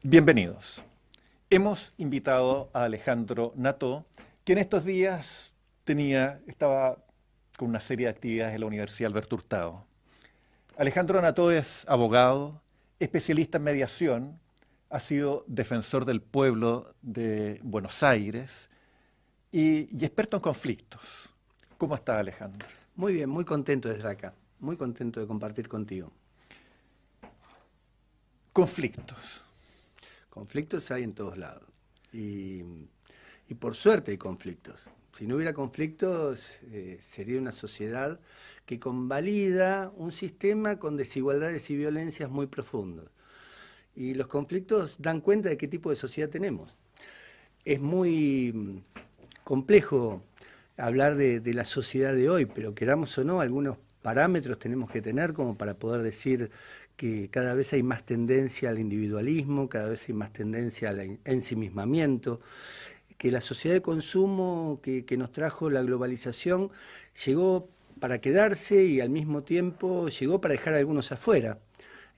Bienvenidos. Hemos invitado a Alejandro Nató, que en estos días estaba con una serie de actividades en la Universidad Alberto Hurtado. Alejandro Nató es abogado, especialista en mediación, ha sido defensor del pueblo de Buenos Aires y experto en conflictos. ¿Cómo está, Alejandro? Muy bien, muy contento de estar acá, muy contento de compartir contigo. Conflictos. Conflictos hay en todos lados y por suerte hay conflictos. Si no hubiera conflictos, sería una sociedad que convalida un sistema con desigualdades y violencias muy profundos. Y los conflictos dan cuenta de qué tipo de sociedad tenemos. Es muy complejo hablar de la sociedad de hoy, pero queramos o no, algunos parámetros tenemos que tener como para poder decir que cada vez hay más tendencia al individualismo, cada vez hay más tendencia al ensimismamiento, que la sociedad de consumo que nos trajo la globalización llegó para quedarse y al mismo tiempo llegó para dejar a algunos afuera.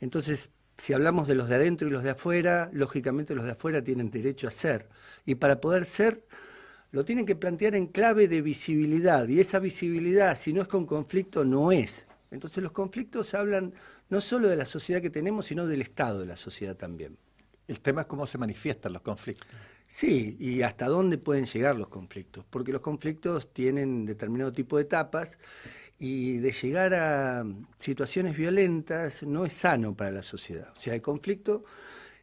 Entonces, si hablamos de los de adentro y los de afuera, lógicamente los de afuera tienen derecho a ser. Y para poder ser, lo tienen que plantear en clave de visibilidad. Y esa visibilidad, si no es con conflicto, no es. Entonces los conflictos hablan no solo de la sociedad que tenemos, sino del estado de la sociedad también. El tema es cómo se manifiestan los conflictos. Sí, y hasta dónde pueden llegar los conflictos, porque los conflictos tienen determinado tipo de etapas y de llegar a situaciones violentas no es sano para la sociedad. O sea, el conflicto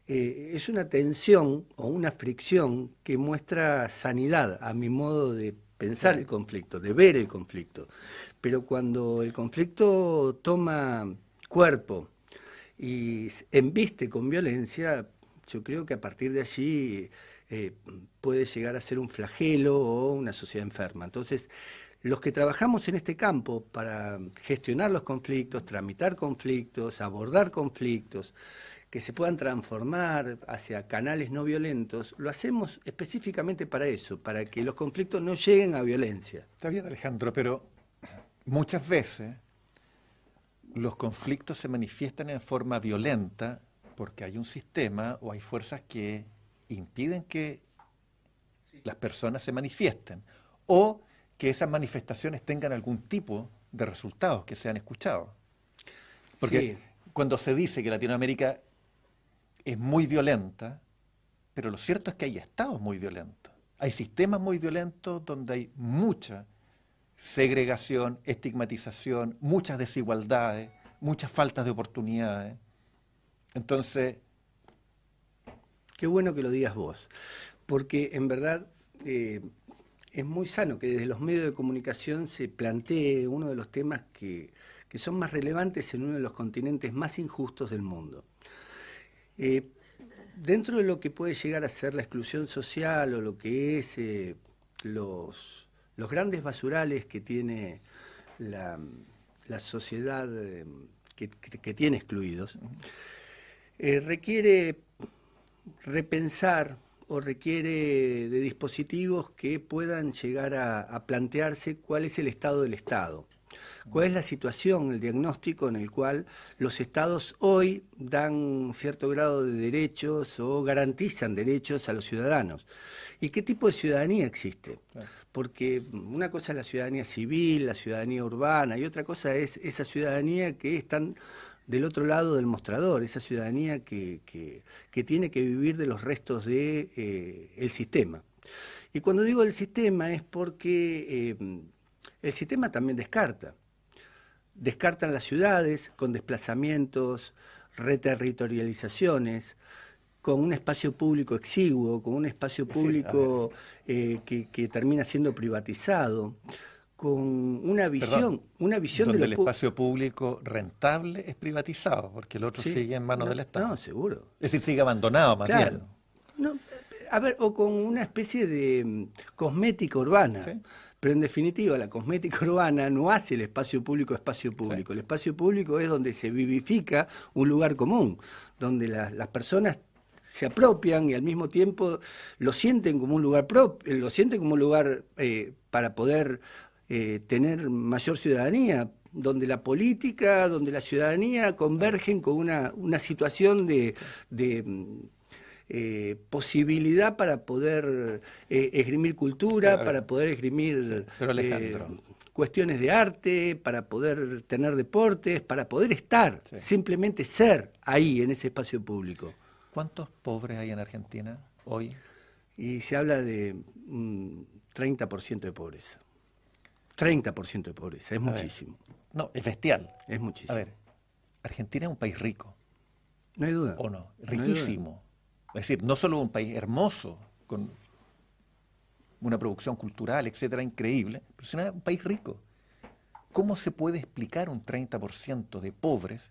es una tensión o una fricción que muestra sanidad a mi modo de pensar el conflicto, de ver el conflicto. Pero cuando el conflicto toma cuerpo y embiste con violencia, yo creo que a partir de allí puede llegar a ser un flagelo o una sociedad enferma. Entonces, los que trabajamos en este campo para gestionar los conflictos, tramitar conflictos, abordar conflictos, que se puedan transformar hacia canales no violentos, lo hacemos específicamente para eso, para que los conflictos no lleguen a violencia. Está bien, Alejandro, pero muchas veces los conflictos se manifiestan en forma violenta porque hay un sistema o hay fuerzas que impiden que las personas se manifiesten o que esas manifestaciones tengan algún tipo de resultados que sean escuchados. Porque Sí. Cuando se dice que Latinoamérica es muy violenta, pero lo cierto es que hay estados muy violentos, hay sistemas muy violentos donde hay mucha segregación, estigmatización, muchas desigualdades, muchas faltas de oportunidades. Entonces, Qué bueno que lo digas vos, porque en verdad es muy sano que desde los medios de comunicación se plantee uno de los temas que son más relevantes en uno de los continentes más injustos del mundo. Dentro de lo que puede llegar a ser la exclusión social o lo que es los grandes basurales que tiene la sociedad que tiene excluidos, requiere repensar o requiere de dispositivos que puedan llegar a plantearse cuál es el estado del Estado, cuál es la situación, el diagnóstico en el cual los estados hoy dan cierto grado de derechos o garantizan derechos a los ciudadanos. ¿Y qué tipo de ciudadanía existe? claro, Porque una cosa es la ciudadanía civil, la ciudadanía urbana, y otra cosa es esa ciudadanía que están del otro lado del mostrador, esa ciudadanía que tiene que vivir de los restos de el sistema. Y cuando digo el sistema es porque el sistema también descartan las ciudades con desplazamientos, reterritorializaciones, con un espacio público exiguo, con un espacio público que termina siendo privatizado, con una visión donde de el espacio público rentable es privatizado, porque el otro Sí, sigue en manos no, del Estado. No, seguro. Es decir, sigue abandonado más Claro. bien. No, a ver, o con una especie de cosmética urbana. Sí. Pero en definitiva, la cosmética urbana no hace el espacio público. Sí. El espacio público es donde se vivifica un lugar común, donde las personas se apropian y al mismo tiempo lo sienten como un lugar para poder tener mayor ciudadanía, donde la política, donde la ciudadanía convergen con una situación de posibilidad para poder esgrimir cultura, para poder esgrimir sí, pero Alejandro, cuestiones de arte, para poder tener deportes, para poder estar, sí, simplemente ser ahí en ese espacio público. ¿cuántos pobres hay en Argentina hoy? Y se habla de un 30% de pobreza. 30% de pobreza, es muchísimo. No, es bestial. Es muchísimo. A ver, Argentina es un país rico, No hay duda. ¿o no? No hay duda. Riquísimo. Es decir, no solo un país hermoso, con una producción cultural, etcétera, increíble, pero sino un país rico. ¿Cómo se puede explicar un 30% de pobres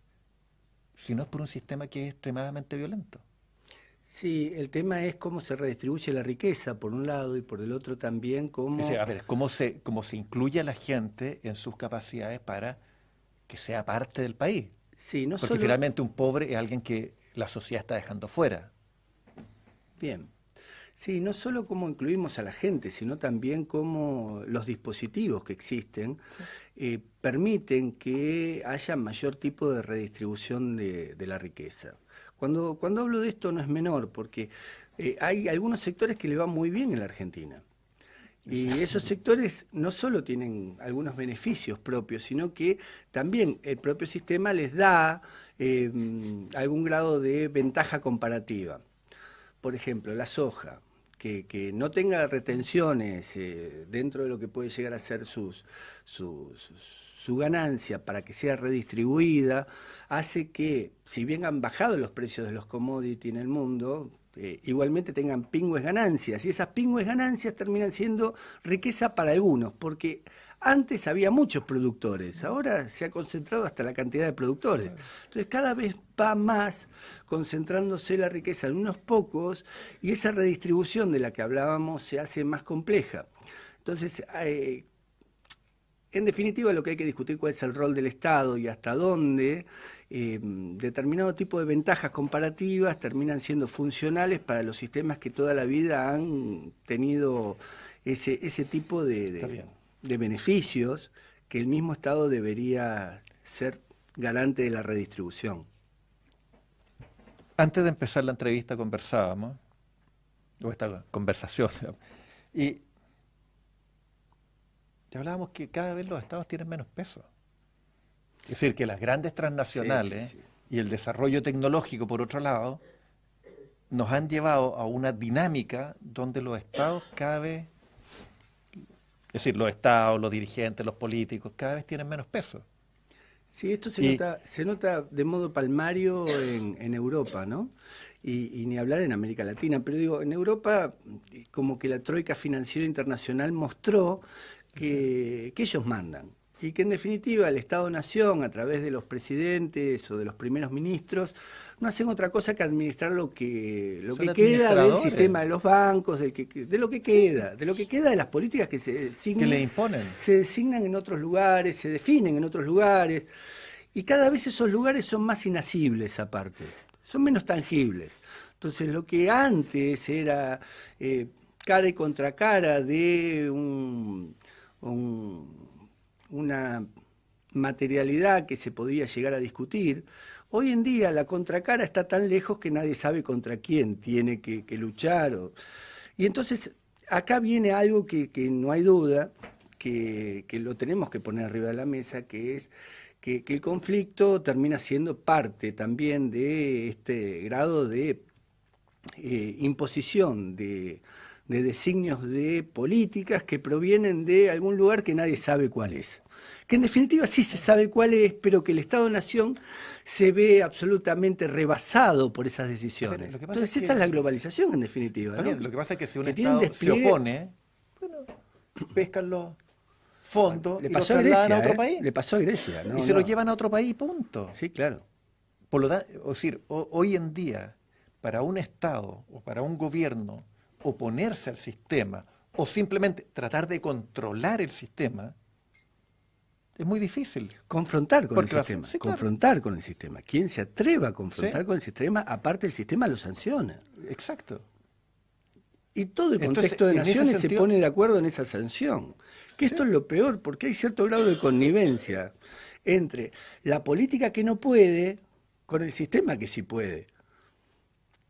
si no es por un sistema que es extremadamente violento? Sí, el tema es cómo se redistribuye la riqueza, por un lado, y por el otro también cómo... Es decir, a ver, cómo se incluye a la gente en sus capacidades para que sea parte del país. Sí, no Porque solo... finalmente un pobre es alguien que la sociedad está dejando fuera. Bien. Sí, no solo cómo incluimos a la gente, sino también cómo los dispositivos que existen permiten que haya mayor tipo de redistribución de la riqueza. Cuando hablo de esto no es menor, porque hay algunos sectores que le van muy bien en la Argentina. Y esos sectores no solo tienen algunos beneficios propios, sino que también el propio sistema les da algún grado de ventaja comparativa. Por ejemplo, la soja, que no tenga retenciones dentro de lo que puede llegar a ser su ganancia para que sea redistribuida, hace que, si bien han bajado los precios de los commodities en el mundo, igualmente tengan pingües ganancias, y esas pingües ganancias terminan siendo riqueza para algunos, porque antes había muchos productores, ahora se ha concentrado hasta la cantidad de productores. Entonces cada vez va más concentrándose la riqueza en unos pocos, y esa redistribución de la que hablábamos se hace más compleja. Entonces, en definitiva, lo que hay que discutir cuál es el rol del Estado y hasta dónde determinado tipo de ventajas comparativas terminan siendo funcionales para los sistemas que toda la vida han tenido ese tipo de beneficios que el mismo Estado debería ser garante de la redistribución. Antes de empezar la entrevista conversábamos, o esta conversación, y hablábamos que cada vez los estados tienen menos peso. Es decir, que las grandes transnacionales Sí. y el desarrollo tecnológico, por otro lado, nos han llevado a una dinámica donde los estados cada vez, es decir, los estados, los dirigentes, los políticos, cada vez tienen menos peso. Sí, esto se nota de modo palmario en Europa, ¿no? Y ni hablar en América Latina, pero digo, en Europa como que la troika financiera internacional mostró que ellos mandan y que en definitiva el Estado-Nación, a través de los presidentes o de los primeros ministros, no hacen otra cosa que administrar lo que queda del sistema de los bancos, de lo que queda de las políticas que se designan, que le imponen. Se designan en otros lugares, se definen en otros lugares, y cada vez esos lugares son más inasibles aparte, son menos tangibles. Entonces lo que antes era cara y contra cara de una materialidad que se podía llegar a discutir, hoy en día la contracara está tan lejos que nadie sabe contra quién tiene que luchar. Y entonces acá viene algo que no hay duda, que lo tenemos que poner arriba de la mesa, que es que el conflicto termina siendo parte también de este grado de imposición de designios de políticas que provienen de algún lugar que nadie sabe cuál es. Que en definitiva sí se sabe cuál es, pero que el Estado-Nación se ve absolutamente rebasado por esas decisiones. Entonces esa es la globalización en definitiva, ¿no? Bien, lo que pasa es que si un Estado se opone, bueno, pescan los fondos y los trasladan a otro país. Le pasó a Grecia, ¿no? Y se los llevan a otro país, punto. Sí, claro. Por lo tanto, es decir, hoy en día, para un Estado o para un gobierno oponerse al sistema o simplemente tratar de controlar el sistema, es muy difícil. Confrontar con el sistema. Sí, claro. Confrontar con el sistema. ¿Quién se atreva a confrontar Sí. con el sistema? Aparte, el sistema lo sanciona. Exacto. Y todo el Entonces, contexto de en ese naciones sentido, se pone de acuerdo en esa sanción. Que esto es lo peor, porque hay cierto grado de connivencia entre la política que no puede con el sistema que sí puede.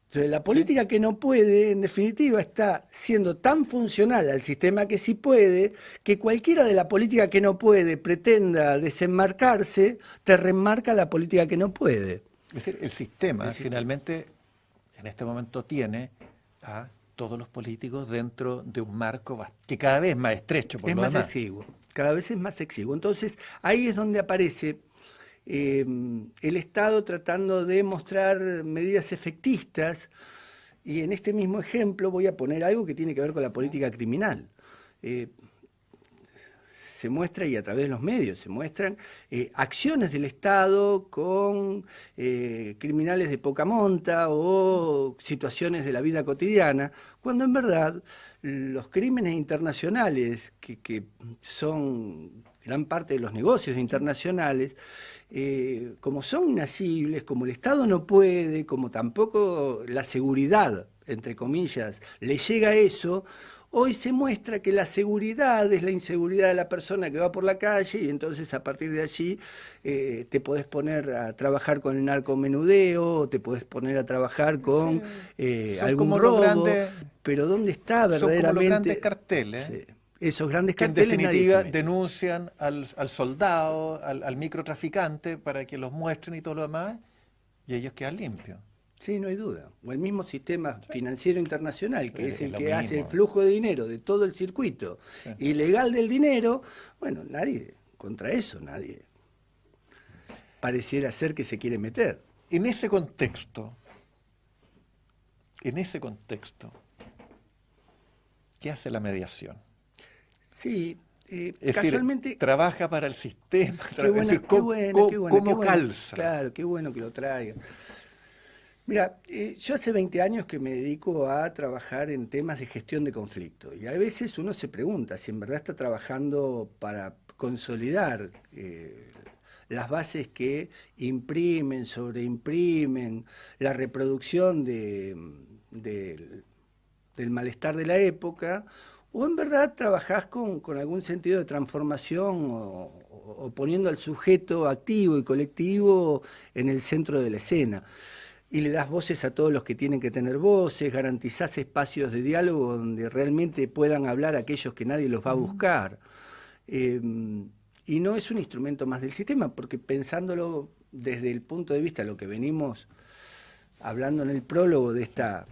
Entonces, la política que no puede, en definitiva, está siendo tan funcional al sistema que sí puede, que cualquiera de la política que no puede pretenda desenmarcarse, te remarca la política que no puede. Es decir, el sistema finalmente en este momento tiene a todos los políticos dentro de un marco que cada vez es más estrecho por Es lo más demás. exiguo, cada vez es más exiguo. Entonces, ahí es donde aparece el Estado tratando de mostrar medidas efectistas, y en este mismo ejemplo voy a poner algo que tiene que ver con la política criminal. Se muestra, y a través de los medios se muestran, acciones del Estado con criminales de poca monta o situaciones de la vida cotidiana, cuando en verdad los crímenes internacionales, que son gran parte de los negocios internacionales, como son inasibles, como el Estado no puede, como tampoco la seguridad, entre comillas, le llega a eso, hoy se muestra que la seguridad es la inseguridad de la persona que va por la calle, y entonces a partir de allí te podés poner a trabajar con el narcomenudeo, te podés poner a trabajar con algún robo, pero ¿dónde está verdaderamente? Son como los grandes carteles. Sí. Esos grandes que carteles en definitiva denuncian al soldado, al microtraficante, para que los muestren y todo lo demás, y ellos quedan limpios. Sí, no hay duda. O el mismo sistema financiero internacional, que es el que hace el flujo de dinero de todo el circuito ilegal del dinero, bueno, nadie, contra eso nadie pareciera ser que se quiere meter. En ese contexto, ¿qué hace la mediación? Sí, es casualmente... decir, trabaja para el sistema, ¿cómo calza? Claro, qué bueno que lo traiga. Mira, yo hace 20 años que me dedico a trabajar en temas de gestión de conflicto, y a veces uno se pregunta si en verdad está trabajando para consolidar las bases que imprimen, sobreimprimen la reproducción del malestar de la época, o en verdad trabajás con algún sentido de transformación o poniendo al sujeto activo y colectivo en el centro de la escena. Y le das voces a todos los que tienen que tener voces, garantizás espacios de diálogo donde realmente puedan hablar aquellos que nadie los va a buscar. Y no es un instrumento más del sistema, porque pensándolo desde el punto de vista de lo que venimos hablando en el prólogo de esta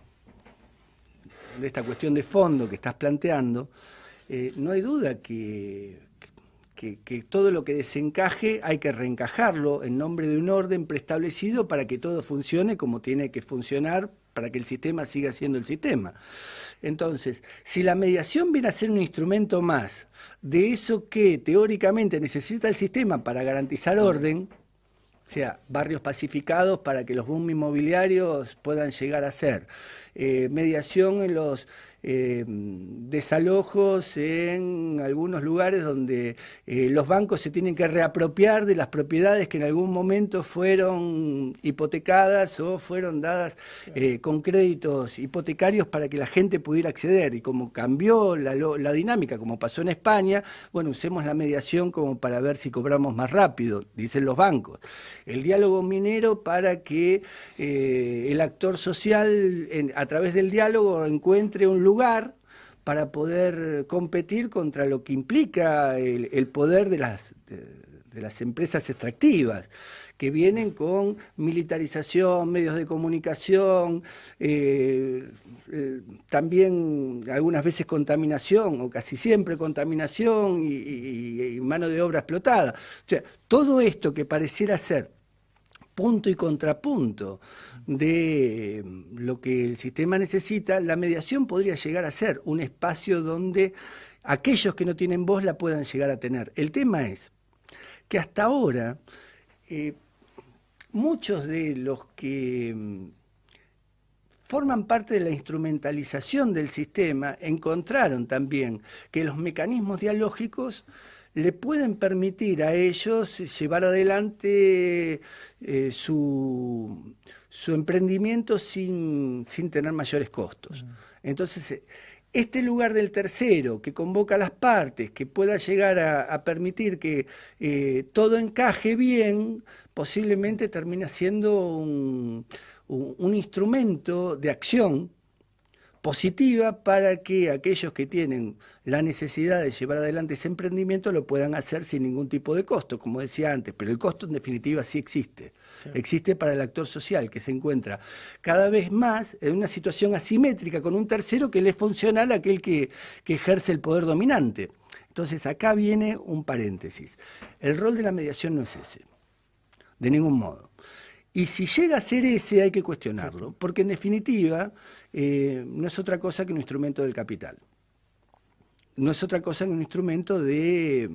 cuestión de fondo que estás planteando, no hay duda que todo lo que desencaje hay que reencajarlo en nombre de un orden preestablecido para que todo funcione como tiene que funcionar, para que el sistema siga siendo el sistema. Entonces, si la mediación viene a ser un instrumento más de eso que teóricamente necesita el sistema para garantizar orden, o sea, barrios pacificados para que los boom inmobiliarios puedan llegar a ser, mediación en los desalojos en algunos lugares donde los bancos se tienen que reapropiar de las propiedades que en algún momento fueron hipotecadas o fueron dadas con créditos hipotecarios para que la gente pudiera acceder, y como cambió la dinámica, como pasó en España, bueno, usemos la mediación como para ver si cobramos más rápido, dicen los bancos. El diálogo minero para que el actor social a través del diálogo encuentre un lugar para poder competir contra lo que implica el poder de las empresas extractivas, que vienen con militarización, medios de comunicación, también algunas veces contaminación, o casi siempre contaminación y mano de obra explotada. O sea, todo esto que pareciera ser punto y contrapunto de lo que el sistema necesita, la mediación podría llegar a ser un espacio donde aquellos que no tienen voz la puedan llegar a tener. El tema es que hasta ahora muchos de los que forman parte de la instrumentalización del sistema encontraron también que los mecanismos dialógicos le pueden permitir a ellos llevar adelante su emprendimiento sin tener mayores costos. Entonces, Este lugar del tercero, que convoca a las partes, que pueda llegar a permitir que todo encaje bien, posiblemente termina siendo un instrumento de acción positiva para que aquellos que tienen la necesidad de llevar adelante ese emprendimiento lo puedan hacer sin ningún tipo de costo, como decía antes, pero el costo en definitiva sí existe. Sí. Existe para el actor social que se encuentra cada vez más en una situación asimétrica con un tercero que le es funcional a aquel que ejerce el poder dominante. Entonces acá viene un paréntesis. El rol de la mediación no es ese, de ningún modo. Y si llega a ser ese, hay que cuestionarlo, porque en definitiva no es otra cosa que un instrumento del capital. No es otra cosa que un instrumento de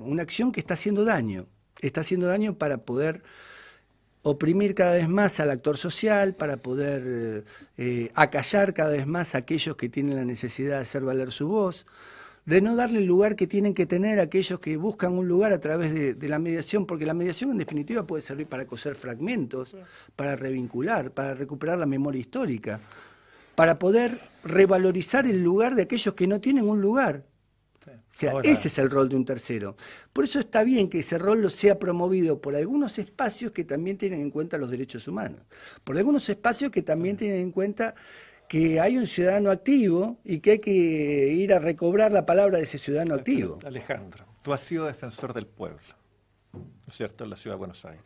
una acción que está haciendo daño. Está haciendo daño para poder oprimir cada vez más al actor social, para poder acallar cada vez más a aquellos que tienen la necesidad de hacer valer su voz, de no darle el lugar que tienen que tener a aquellos que buscan un lugar a través de la mediación, porque la mediación en definitiva puede servir para coser fragmentos, para revincular, para recuperar la memoria histórica, para poder revalorizar el lugar de aquellos que no tienen un lugar. O sea, ahora, ese es el rol de un tercero. Por eso está bien que ese rol sea promovido por algunos espacios que también tienen en cuenta los derechos humanos, por algunos espacios que también tienen en cuenta que hay un ciudadano activo y que hay que ir a recobrar la palabra de ese ciudadano activo. Alejandro, tú has sido defensor del pueblo, ¿no es cierto?, en la ciudad de Buenos Aires.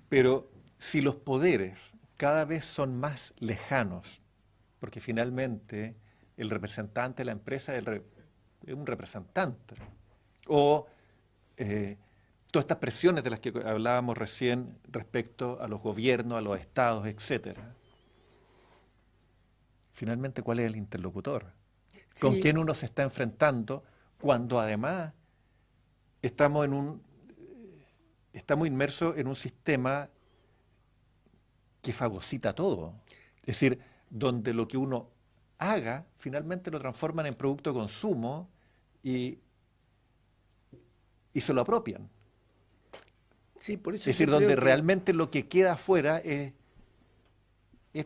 Pero si los poderes cada vez son más lejanos, porque finalmente el representante de la empresa es un representante, o todas estas presiones de las que hablábamos recién respecto a los gobiernos, a los estados, etcétera. Finalmente, ¿cuál es el interlocutor? ¿Con quién uno se está enfrentando cuando además estamos inmersos en un sistema que fagocita todo? Es decir, donde lo que uno haga finalmente lo transforman en producto de consumo y se lo apropian. Sí, por eso es decir, donde realmente lo que queda afuera es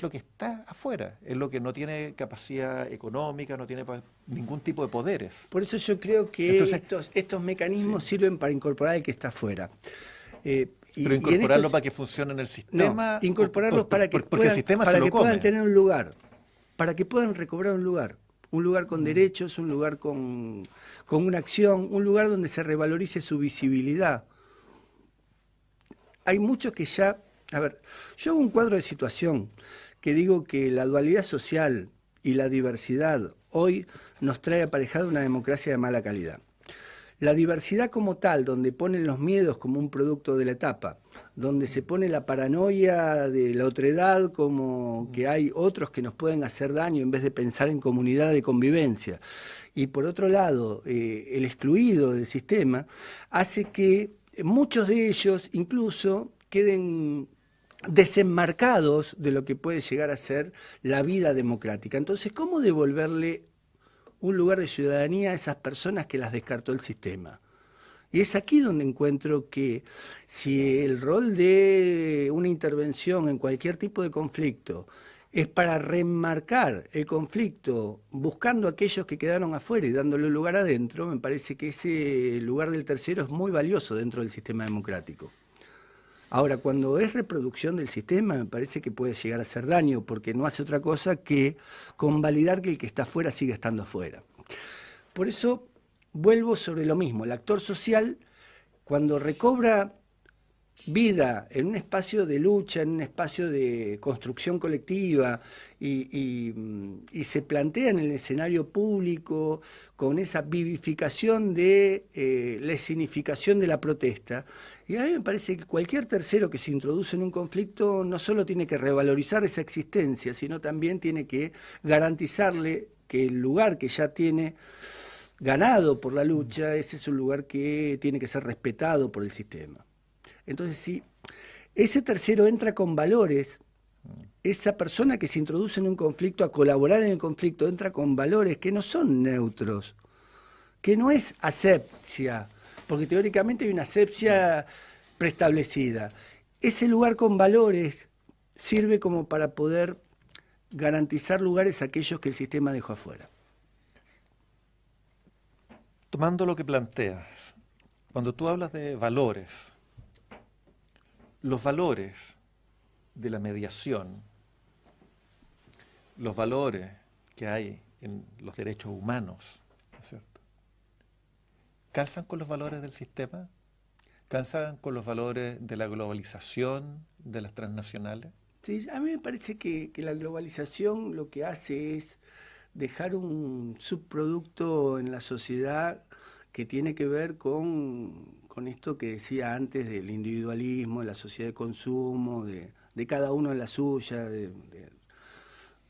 lo que está afuera, es lo que no tiene capacidad económica, no tiene ningún tipo de poderes. Por eso yo creo que estos mecanismos sirven para incorporar al que está afuera. Pero incorporarlo para que funcione en el sistema. No, incorporarlos para que puedan tener un lugar, para que puedan recobrar un lugar con derechos, un lugar con una acción, un lugar donde se revalorice su visibilidad. Hay muchos que ya... A ver, yo hago un cuadro de situación que digo que la dualidad social y la diversidad hoy nos trae aparejada una democracia de mala calidad. La diversidad como tal, donde ponen los miedos como un producto de la etapa, donde se pone la paranoia de la otredad como que hay otros que nos pueden hacer daño en vez de pensar en comunidad de convivencia. Y por otro lado, el excluido del sistema hace que muchos de ellos incluso queden desenmarcados de lo que puede llegar a ser la vida democrática. Entonces, ¿cómo devolverle un lugar de ciudadanía a esas personas que las descartó el sistema? Y es aquí donde encuentro que si el rol de una intervención en cualquier tipo de conflicto es para remarcar el conflicto buscando a aquellos que quedaron afuera y dándole un lugar adentro, me parece que ese lugar del tercero es muy valioso dentro del sistema democrático. Ahora, cuando es reproducción del sistema, me parece que puede llegar a hacer daño, porque no hace otra cosa que convalidar que el que está afuera siga estando afuera. Por eso, vuelvo sobre lo mismo. El actor social, cuando recobra vida en un espacio de lucha, en un espacio de construcción colectiva y se plantea en el escenario público con esa vivificación de la escenificación de la protesta. Y a mí me parece que cualquier tercero que se introduce en un conflicto no solo tiene que revalorizar esa existencia, sino también tiene que garantizarle que el lugar que ya tiene ganado por la lucha, ese es un lugar que tiene que ser respetado por el sistema. Entonces, si ese tercero entra con valores, esa persona que se introduce en un conflicto a colaborar en el conflicto entra con valores que no son neutros, que no es asepsia, porque teóricamente hay una asepsia preestablecida. Ese lugar con valores sirve como para poder garantizar lugares a aquellos que el sistema dejó afuera. Tomando lo que planteas, cuando tú hablas de valores, los valores de la mediación, los valores que hay en los derechos humanos, ¿no es cierto?, ¿calzan con los valores del sistema? ¿Calzan con los valores de la globalización, de las transnacionales? Sí, a mí me parece que la globalización lo que hace es dejar un subproducto en la sociedad que tiene que ver con esto que decía antes del individualismo, de la sociedad de consumo, de cada uno en la suya, de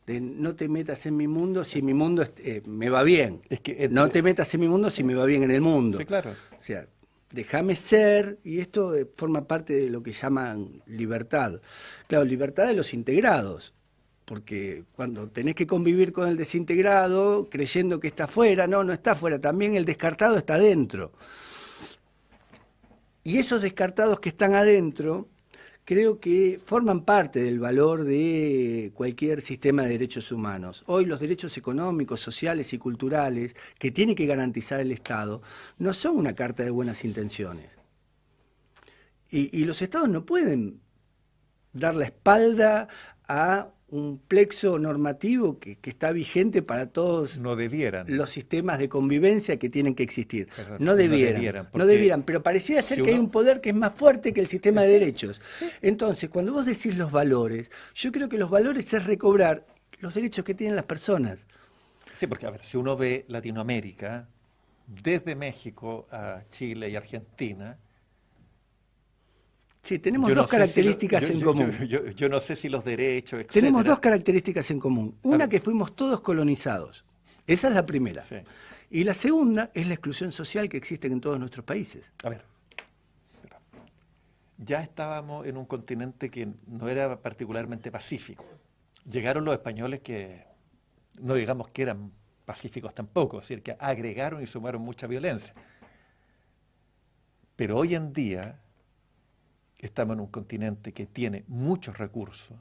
no te metas en mi mundo si mi mundo me va bien. Es que, no te metas en mi mundo si me va bien en el mundo. Sí, claro. O sea, déjame ser, y esto forma parte de lo que llaman libertad. Claro, libertad de los integrados, porque cuando tenés que convivir con el desintegrado, creyendo que está afuera, no está afuera, también el descartado está adentro. Y esos descartados que están adentro, creo que forman parte del valor de cualquier sistema de derechos humanos. Hoy los derechos económicos, sociales y culturales que tiene que garantizar el Estado no son una carta de buenas intenciones. Y los Estados no pueden dar la espalda a un plexo normativo que está vigente para todos no debieran los sistemas de convivencia que tienen que existir. Perdón, No debieran, pero pareciera ser si que hay uno... un poder que es más fuerte que el sistema de derechos. Entonces, cuando vos decís los valores, yo creo que los valores es recobrar los derechos que tienen las personas. Sí, porque a ver, si uno ve Latinoamérica, desde México a Chile y Argentina, sí, tenemos dos características en común. Yo no sé si los derechos, etcétera. Tenemos dos características en común. Una, que fuimos todos colonizados. Esa es la primera. Sí. Y la segunda es la exclusión social que existe en todos nuestros países. A ver, ya estábamos en un continente que no era particularmente pacífico. Llegaron los españoles que no digamos que eran pacíficos tampoco, es decir, que agregaron y sumaron mucha violencia. Pero hoy en día estamos en un continente que tiene muchos recursos,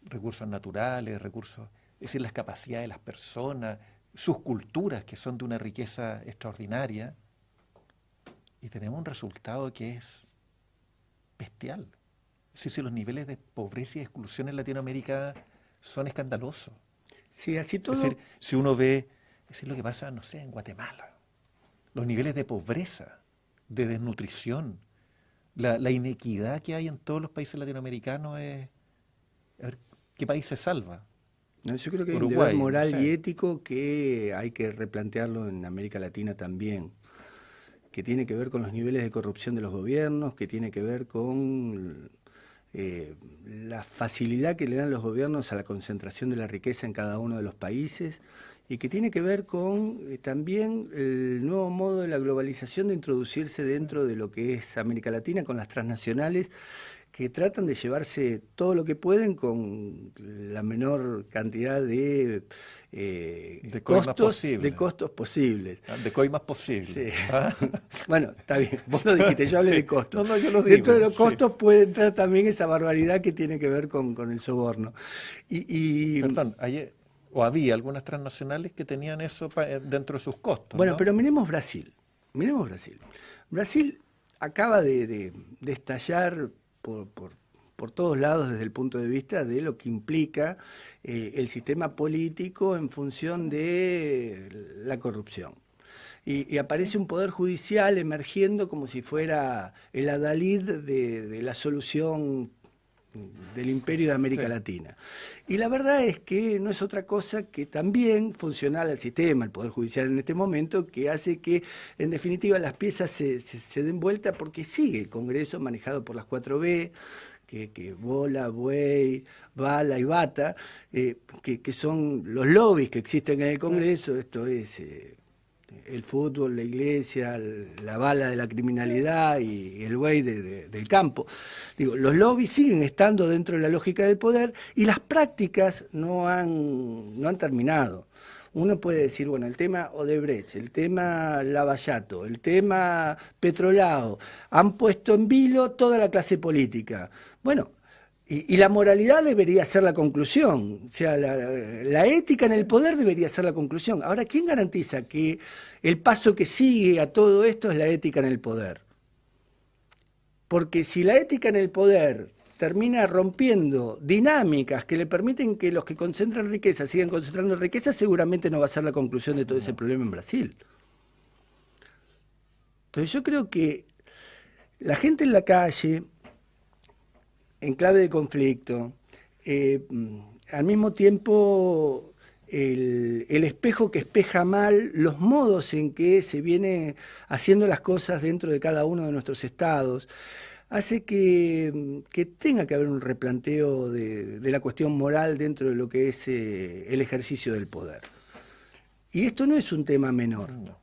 recursos naturales, recursos, es decir, las capacidades de las personas, sus culturas que son de una riqueza extraordinaria, y tenemos un resultado que es bestial. Es decir, los niveles de pobreza y exclusión en Latinoamérica son escandalosos. Sí, así todo. Es decir, si uno ve, es decir, lo que pasa, no sé, en Guatemala, los niveles de pobreza, de desnutrición, la inequidad que hay en todos los países latinoamericanos es... A ver, ¿qué país se salva? No, yo creo que hay un Uruguay, deber moral no sé. y ético que hay que replantearlo en América Latina también, que tiene que ver con los niveles de corrupción de los gobiernos, que tiene que ver con la facilidad que le dan los gobiernos a la concentración de la riqueza en cada uno de los países, y que tiene que ver con también el nuevo modo de la globalización de introducirse dentro de lo que es América Latina con las transnacionales, que tratan de llevarse todo lo que pueden con la menor cantidad de costos posibles. De coimas posibles. Sí. ¿Ah? Bueno, está bien, vos lo dijiste, yo hablé de costos. No, yo lo digo. Dentro de los costos puede entrar también esa barbaridad que tiene que ver con el soborno. Perdón, había algunas transnacionales que tenían eso dentro de sus costos. Bueno, ¿no? pero miremos Brasil. Brasil acaba de estallar por todos lados desde el punto de vista de lo que implica el sistema político en función de la corrupción. Y aparece un poder judicial emergiendo como si fuera el adalid de la solución del imperio de América Latina. Y la verdad es que no es otra cosa que también funcional al sistema, el Poder Judicial en este momento, que hace que en definitiva las piezas se den vuelta, porque sigue el Congreso manejado por las 4B, que bola, buey, bala y bata, que son los lobbies que existen en el Congreso. Esto es el fútbol, la iglesia, la bala de la criminalidad y el buey del campo. Digo, los lobbies siguen estando dentro de la lógica del poder y las prácticas no han terminado. Uno puede decir, bueno, el tema Odebrecht, el tema Lavallato, el tema Petrolao, han puesto en vilo toda la clase política. Bueno, Y la moralidad debería ser la conclusión, o sea, la ética en el poder debería ser la conclusión. Ahora, ¿quién garantiza que el paso que sigue a todo esto es la ética en el poder? Porque si la ética en el poder termina rompiendo dinámicas que le permiten que los que concentran riqueza sigan concentrando riqueza, seguramente no va a ser la conclusión de todo ese problema en Brasil. Entonces yo creo que la gente en la calle, en clave de conflicto, al mismo tiempo el espejo que espeja mal los modos en que se viene haciendo las cosas dentro de cada uno de nuestros estados, hace que tenga que haber un replanteo de la cuestión moral dentro de lo que es el ejercicio del poder. Y esto no es un tema menor. No.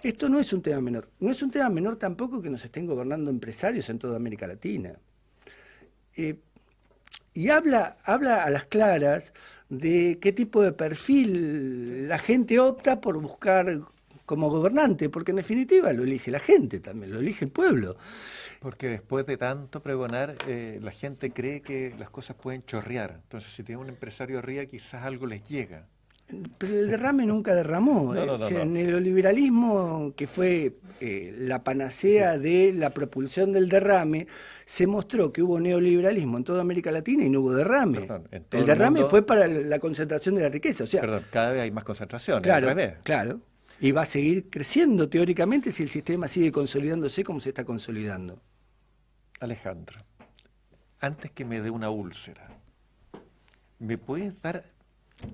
Esto no es un tema menor. No es un tema menor tampoco que nos estén gobernando empresarios en toda América Latina. Y habla a las claras de qué tipo de perfil la gente opta por buscar como gobernante, porque en definitiva lo elige la gente también, lo elige el pueblo. Porque después de tanto pregonar, la gente cree que las cosas pueden chorrear. Entonces, si tiene un empresario arriba, quizás algo les llega. Pero el derrame nunca derramó. No. O sea, en el neoliberalismo, que fue la panacea de la propulsión del derrame, se mostró que hubo neoliberalismo en toda América Latina y no hubo derrame. Perdón, en todo el derrame mundo, fue para la concentración de la riqueza. O sea, perdón, cada vez hay más concentración, claro, al revés. claro. Y va a seguir creciendo teóricamente si el sistema sigue consolidándose como se está consolidando. Alejandro, antes que me dé una úlcera, ¿me puedes dar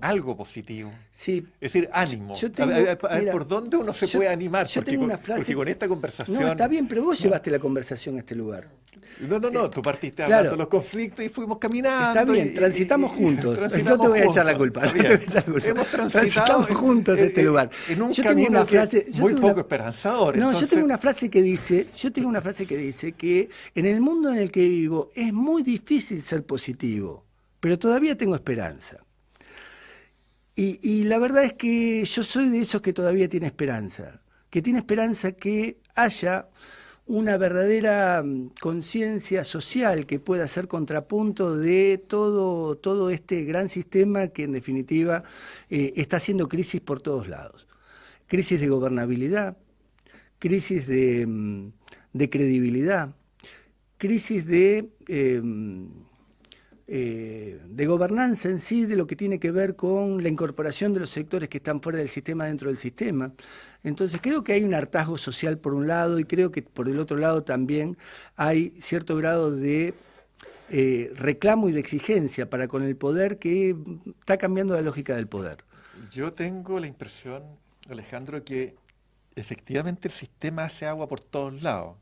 algo positivo? Sí. Es decir, ánimo. Yo tengo, a ver, mira, ¿por dónde uno se puede animar? Yo Porque tengo con, una frase porque con esta conversación... No, está bien, pero vos llevaste la conversación a este lugar. No, tú partiste claro. hablando de los conflictos y fuimos caminando. Está bien, transitamos juntos. Transitamos no te voy a juntos. echar la culpa. No te voy a echar la culpa. Hemos transitamos juntos este lugar. En un yo camino tengo una frase, muy poco esperanzador. No, entonces... yo tengo una frase que dice que en el mundo en el que vivo es muy difícil ser positivo, pero todavía tengo esperanza. Y la verdad es que yo soy de esos que todavía tiene esperanza, que haya una verdadera conciencia social que pueda ser contrapunto de todo este gran sistema que en definitiva está haciendo crisis por todos lados. Crisis de gobernabilidad, crisis de credibilidad, crisis de gobernanza en sí, de lo que tiene que ver con la incorporación de los sectores que están fuera del sistema dentro del sistema. Entonces creo que hay un hartazgo social por un lado y creo que por el otro lado también hay cierto grado de reclamo y de exigencia para con el poder que está cambiando la lógica del poder. Yo tengo la impresión, Alejandro, que efectivamente el sistema hace agua por todos lados,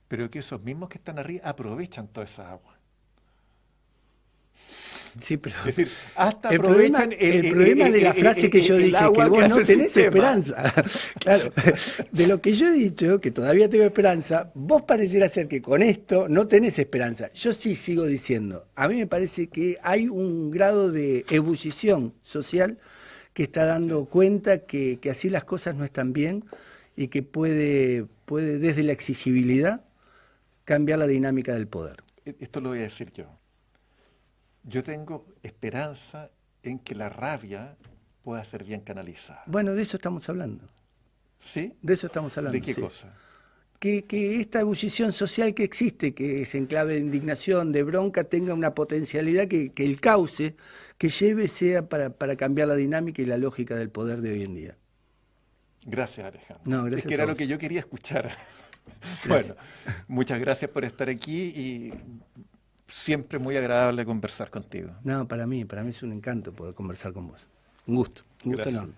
pero que esos mismos que están arriba aprovechan toda esa agua. Sí, pero es decir, hasta el aprovechan problema de la frase que yo dije, que vos no tenés sistema. esperanza. Claro, de lo que yo he dicho, que todavía tengo esperanza, vos pareciera ser que con esto no tenés esperanza. Yo sí sigo diciendo, a mí me parece que hay un grado de ebullición social que está dando cuenta que así las cosas no están bien y que puede desde la exigibilidad cambiar la dinámica del poder. Esto lo voy a decir yo. Yo tengo esperanza en que la rabia pueda ser bien canalizada. Bueno, de eso estamos hablando. ¿Sí? De eso estamos hablando. ¿De qué sí. cosa? Que esta ebullición social que existe, que es en clave de indignación, de bronca, tenga una potencialidad que el cauce que lleve sea para cambiar la dinámica y la lógica del poder de hoy en día. Gracias, Alejandro. No, gracias es que era lo que yo quería escuchar. Bueno, muchas gracias por estar aquí y siempre muy agradable conversar contigo. No, para mí es un encanto poder conversar con vos. Un gusto Gracias. enorme.